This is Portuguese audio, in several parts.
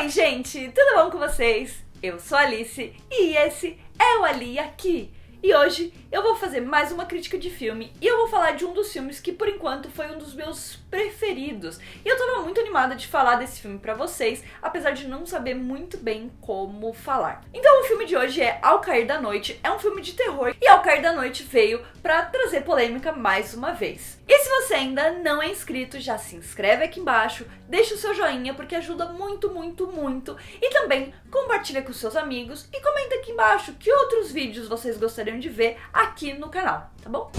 Oi, gente, tudo bom com vocês? Eu sou a Alice e esse é o Ali Aqui. E hoje eu vou fazer mais uma crítica de filme e eu vou falar de um dos filmes que por enquanto foi um dos meus preferidos. E eu tava muito animada de falar desse filme pra vocês, apesar de não saber muito bem como falar. Então o filme de hoje é Ao Cair da Noite, é um filme de terror e Ao Cair da Noite veio pra trazer polêmica mais uma vez. E se você ainda não é inscrito, já se inscreve aqui embaixo, deixa o seu joinha porque ajuda muito, muito, muito. E também compartilha com seus amigos e comenta aqui embaixo que outros vídeos vocês gostariam de ver aqui no canal, tá bom?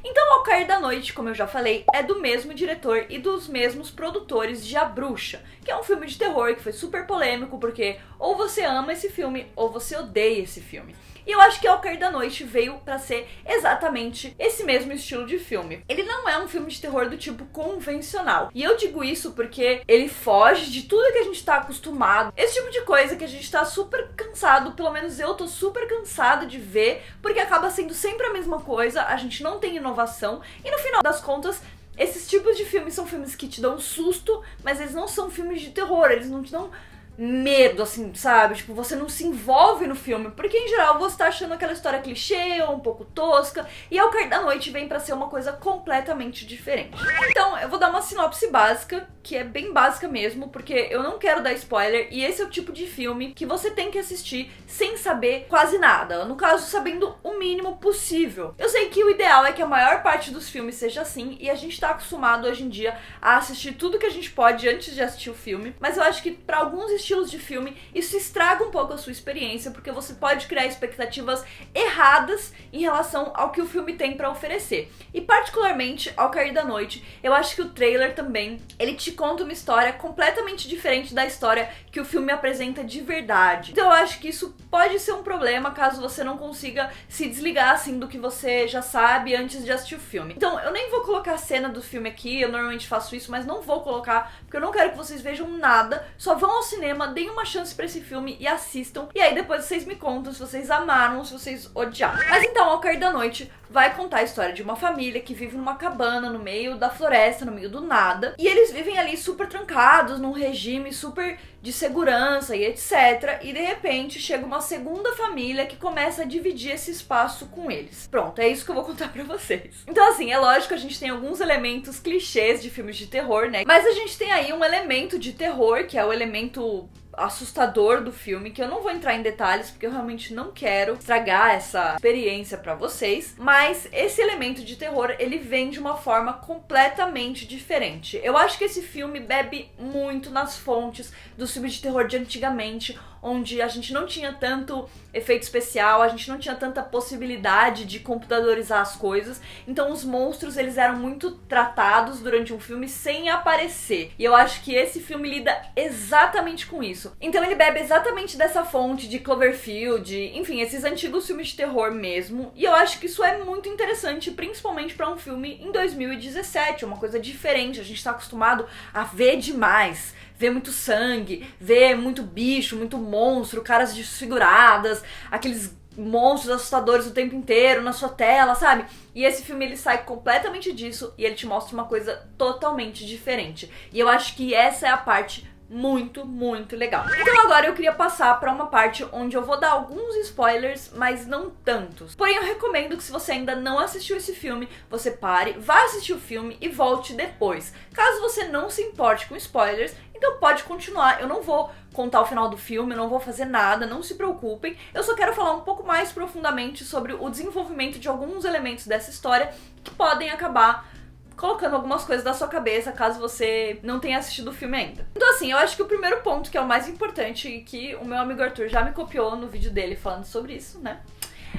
Então, Ao Cair da Noite, como eu já falei, é do mesmo diretor e dos mesmos produtores de A Bruxa, que é um filme de terror que foi super polêmico porque ou você ama esse filme ou você odeia esse filme. E eu acho que Ao Cair da Noite veio pra ser exatamente esse mesmo estilo de filme. Ele não é um filme de terror do tipo convencional. E eu digo isso porque ele foge de tudo que a gente tá acostumado. Esse tipo de coisa que a gente tá super cansado, pelo menos eu tô super cansado de ver, porque acaba sendo sempre a mesma coisa, a gente não tem inovação. E no final das contas, esses tipos de filmes são filmes que te dão um susto, mas eles não são filmes de terror, eles não te dão medo, assim, sabe? Tipo, você não se envolve no filme, porque em geral você tá achando aquela história clichê ou um pouco tosca, e Ao Cair da Noite vem pra ser uma coisa completamente diferente. Então, eu vou dar uma sinopse básica, que é bem básica mesmo, porque eu não quero dar spoiler, e esse é o tipo de filme que você tem que assistir sem saber quase nada, no caso, sabendo o mínimo possível. Eu sei que o ideal é que a maior parte dos filmes seja assim, e a gente tá acostumado hoje em dia a assistir tudo que a gente pode antes de assistir o filme, mas eu acho que pra alguns estilos de filme, isso estraga um pouco a sua experiência, porque você pode criar expectativas erradas em relação ao que o filme tem pra oferecer. E particularmente, Ao Cair da Noite, eu acho que o trailer também, ele te conta uma história completamente diferente da história que o filme apresenta de verdade. Então eu acho que isso pode ser um problema caso você não consiga se desligar assim do que você já sabe antes de assistir o filme. Então eu nem vou colocar a cena do filme aqui, eu normalmente faço isso, mas não vou colocar, porque eu não quero que vocês vejam nada, só vão ao cinema, deem uma chance pra esse filme e assistam, e aí depois vocês me contam se vocês amaram ou se vocês odiaram. Mas então, Ao Cair da Noite vai contar a história de uma família que vive numa cabana no meio da floresta, no meio do nada, e eles vivem ali super trancados, num regime super de segurança e etc, e de repente chega uma segunda família que começa a dividir esse espaço com eles. Pronto, é isso que eu vou contar pra vocês. Então assim, é lógico, a gente tem alguns elementos clichês de filmes de terror, né, mas a gente tem aí um elemento de terror, que é o elemento assustador do filme, que eu não vou entrar em detalhes porque eu realmente não quero estragar essa experiência pra vocês, mas esse elemento de terror, ele vem de uma forma completamente diferente. Eu acho que esse filme bebe muito nas fontes dos filmes de terror de antigamente, onde a gente não tinha tanto efeito especial, a gente não tinha tanta possibilidade de computadorizar as coisas, então os monstros, eles eram muito tratados durante um filme sem aparecer, e eu acho que esse filme lida exatamente com isso. Então ele bebe exatamente dessa fonte de Cloverfield, enfim, esses antigos filmes de terror mesmo, e eu acho que isso é muito interessante, principalmente pra um filme em 2017, uma coisa diferente, a gente tá acostumado a ver demais, ver muito sangue, ver muito bicho, muito monstro, caras desfiguradas, aqueles monstros assustadores o tempo inteiro na sua tela, sabe? E esse filme, ele sai completamente disso e ele te mostra uma coisa totalmente diferente. E eu acho que essa é a parte muito, muito legal. Então agora eu queria passar pra uma parte onde eu vou dar alguns spoilers, mas não tantos. Porém eu recomendo que se você ainda não assistiu esse filme, você pare, vá assistir o filme e volte depois. Caso você não se importe com spoilers, então pode continuar, eu não vou contar o final do filme, eu não vou fazer nada, não se preocupem. Eu só quero falar um pouco mais profundamente sobre o desenvolvimento de alguns elementos dessa história que podem acabar colocando algumas coisas da sua cabeça, caso você não tenha assistido o filme ainda. Então assim, eu acho que o primeiro ponto, que é o mais importante, e que o meu amigo Arthur já me copiou no vídeo dele falando sobre isso, né,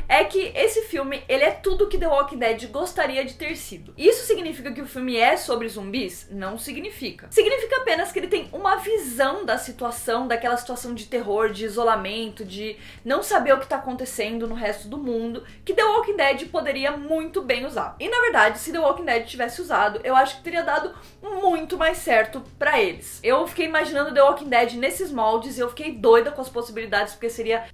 é que esse filme, ele é tudo que The Walking Dead gostaria de ter sido. Isso significa que o filme é sobre zumbis? Não significa. Significa apenas que ele tem uma visão da situação, daquela situação de terror, de isolamento, de não saber o que tá acontecendo no resto do mundo, que The Walking Dead poderia muito bem usar. E na verdade, se The Walking Dead tivesse usado, eu acho que teria dado muito mais certo pra eles. Eu fiquei imaginando The Walking Dead nesses moldes e eu fiquei doida com as possibilidades, porque seria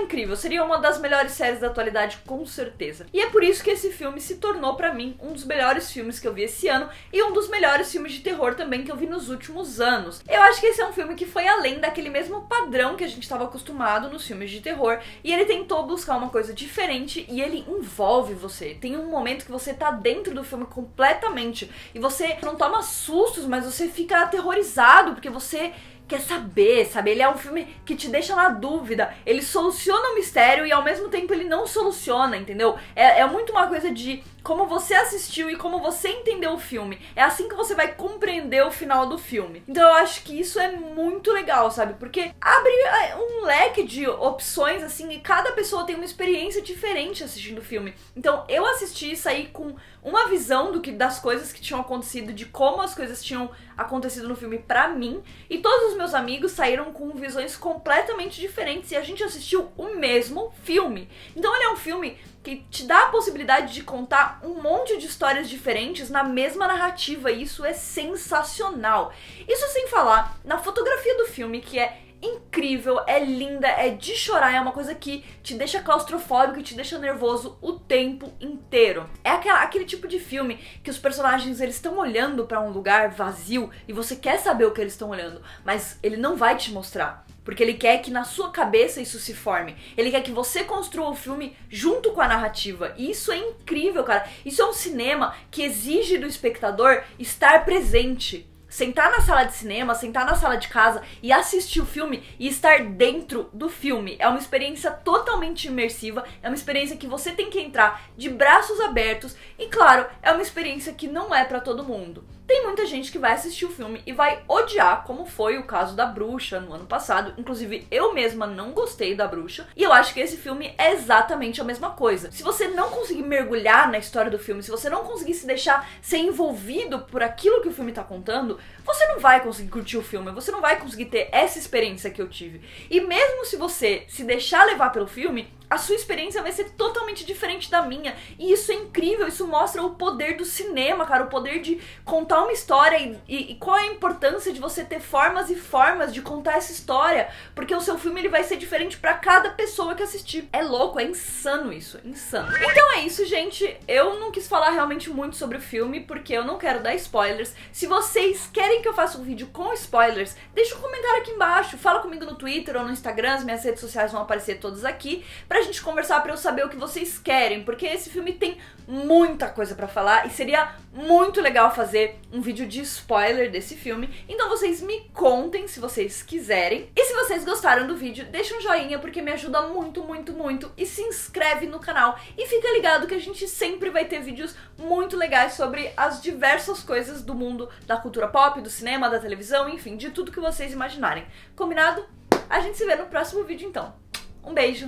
incrível, seria uma das melhores séries séries da atualidade, com certeza. E é por isso que esse filme se tornou pra mim um dos melhores filmes que eu vi esse ano e um dos melhores filmes de terror também que eu vi nos últimos anos. Eu acho que esse é um filme que foi além daquele mesmo padrão que a gente estava acostumado nos filmes de terror, e ele tentou buscar uma coisa diferente e ele envolve você. Tem um momento que você tá dentro do filme completamente e você não toma sustos, mas você fica aterrorizado porque você quer saber, sabe? Ele é um filme que te deixa na dúvida, ele soluciona o mistério e ao mesmo tempo ele não soluciona, entendeu? É muito uma coisa de como você assistiu e como você entendeu o filme. É assim que você vai compreender o final do filme. Então eu acho que isso é muito legal, sabe? Porque abre um leque de opções, assim, e cada pessoa tem uma experiência diferente assistindo o filme. Então eu assisti e saí com uma visão das coisas que tinham acontecido, de como as coisas tinham acontecido no filme pra mim, e todos os meus amigos saíram com visões completamente diferentes e a gente assistiu o mesmo filme. Então ele é um filme que te dá a possibilidade de contar um monte de histórias diferentes na mesma narrativa, e isso é sensacional. Isso sem falar na fotografia do filme, que é incrível, é linda, é de chorar, é uma coisa que te deixa claustrofóbico e te deixa nervoso o tempo inteiro. É aquele tipo de filme que os personagens eles estão olhando pra um lugar vazio e você quer saber o que eles estão olhando, mas ele não vai te mostrar. Porque ele quer que na sua cabeça isso se forme. Ele quer que você construa o filme junto com a narrativa. E isso é incrível, cara. Isso é um cinema que exige do espectador estar presente. Sentar na sala de cinema, sentar na sala de casa e assistir o filme e estar dentro do filme. É uma experiência totalmente imersiva, é uma experiência que você tem que entrar de braços abertos e, claro, é uma experiência que não é pra todo mundo. Tem muita gente que vai assistir o filme e vai odiar, como foi o caso da Bruxa no ano passado. Inclusive, eu mesma não gostei da Bruxa. E eu acho que esse filme é exatamente a mesma coisa. Se você não conseguir mergulhar na história do filme, se você não conseguir se deixar ser envolvido por aquilo que o filme tá contando, você não vai conseguir curtir o filme, você não vai conseguir ter essa experiência que eu tive. E mesmo se você se deixar levar pelo filme, a sua experiência vai ser totalmente diferente da minha. E isso é incrível, isso mostra o poder do cinema, cara, o poder de contar uma história e qual é a importância de você ter formas e formas de contar essa história, porque o seu filme ele vai ser diferente pra cada pessoa que assistir. É louco, é insano isso, insano. Então é isso, gente, eu não quis falar realmente muito sobre o filme, porque eu não quero dar spoilers. Se vocês querem que eu faça um vídeo com spoilers, deixa um comentário aqui embaixo, fala comigo no Twitter ou no Instagram, as minhas redes sociais vão aparecer todas aqui, pra gente conversar, pra eu saber o que vocês querem, porque esse filme tem muita coisa pra falar e seria muito legal fazer um vídeo de spoiler desse filme. Então vocês me contem se vocês quiserem. E se vocês gostaram do vídeo, deixa um joinha porque me ajuda muito, muito, muito. E se inscreve no canal e fica ligado que a gente sempre vai ter vídeos muito legais sobre as diversas coisas do mundo da cultura pop, do cinema, da televisão, enfim, de tudo que vocês imaginarem. Combinado? A gente se vê no próximo vídeo então. Um beijo!